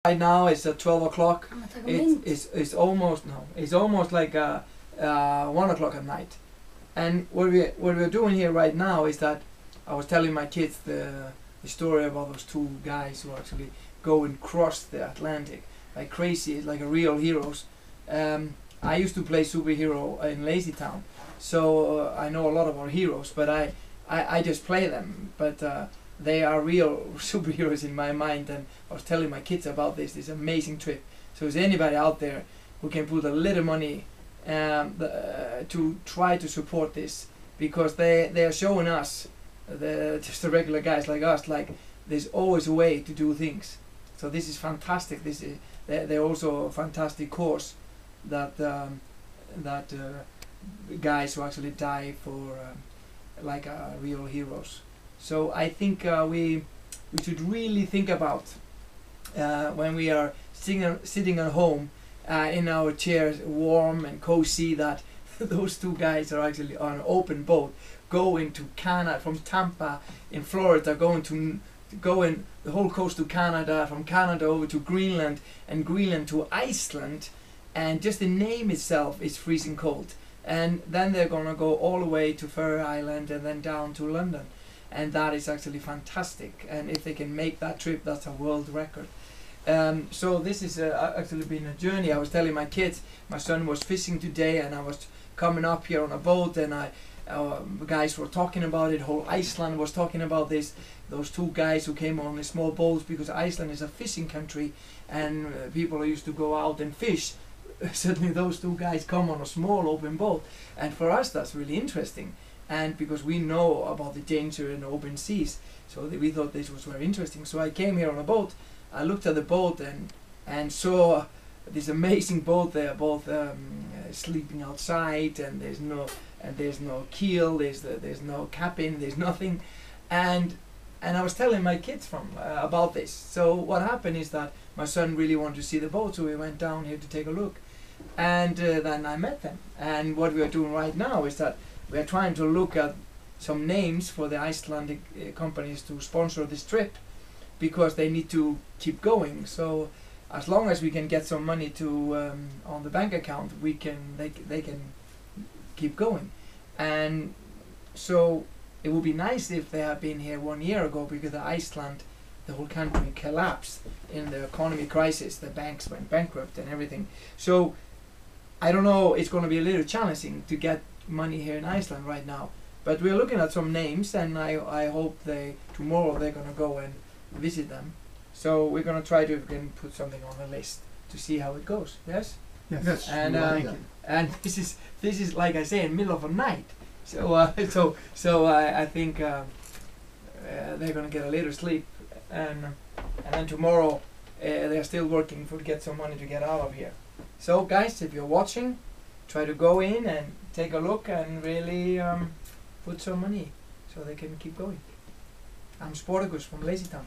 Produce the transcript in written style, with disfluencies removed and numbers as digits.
Right now it's at 12 o'clock. It's almost like 1 o'clock at night. And what we're doing here right now is that I was telling my kids the story about those two guys who actually go and cross the Atlantic like crazy, like a real heroes. I used to play superhero in Lazy Town, so I know a lot about heroes, but I just play them. But they are real superheroes in my mind, and I was telling my kids about this amazing trip. So is anybody out there who can put a little money to try to support this, because they are showing us, just the regular guys like us, like there's always a way to do things. So this is fantastic. They're also a fantastic course that guys who actually die for like real heroes. So I think we should really think about when we are sitting at home in our chairs, warm and cozy, that those two guys are actually on an open boat going to Canada, from Tampa in Florida, going the whole coast to Canada, from Canada over to Greenland, and Greenland to Iceland, and just the name itself is freezing cold. And then they're gonna go all the way to Faroe Island and then down to London, and that is actually fantastic. And if they can make that trip, that's a world record. So this is actually been a journey. I was telling my kids, my son was fishing today, and I was coming up here on a boat, and guys were talking about it. Whole Iceland was talking about this. Those two guys who came on the small boats, because Iceland is a fishing country, and people used to go out and fish. Suddenly those two guys come on a small open boat, and for us that's really interesting, and because we know about the danger in open seas, so we thought this was very interesting. So I came here on a boat, I looked at the boat and saw this amazing boat. They are both sleeping outside, and there's no keel, there's no cabin, there's nothing, and I was telling my kids about this. So what happened is that my son really wanted to see the boat, so we went down here to take a look, and then I met them. And what we are doing right now is that we are trying to look at some names for the Icelandic companies to sponsor this trip, because they need to keep going. So as long as we can get some money to on the bank account, they can keep going. And so it would be nice if they had been here 1 year ago, because Iceland, the whole country, collapsed in the economy crisis. The banks went bankrupt and everything. So I don't know, it's going to be a little challenging to get money here in Iceland right now. But we're looking at some names, and I hope tomorrow they're going to go and visit them. So we're going to try to put something on the list to see how it goes. Yes? Yes. And this is like I say, in the middle of the night. So so I think they're going to get a little sleep, and then tomorrow they're still working to get some money to get out of here. So guys, if you're watching, try to go in and take a look and really put some money so they can keep going. I'm Sparticus from Lazy Town.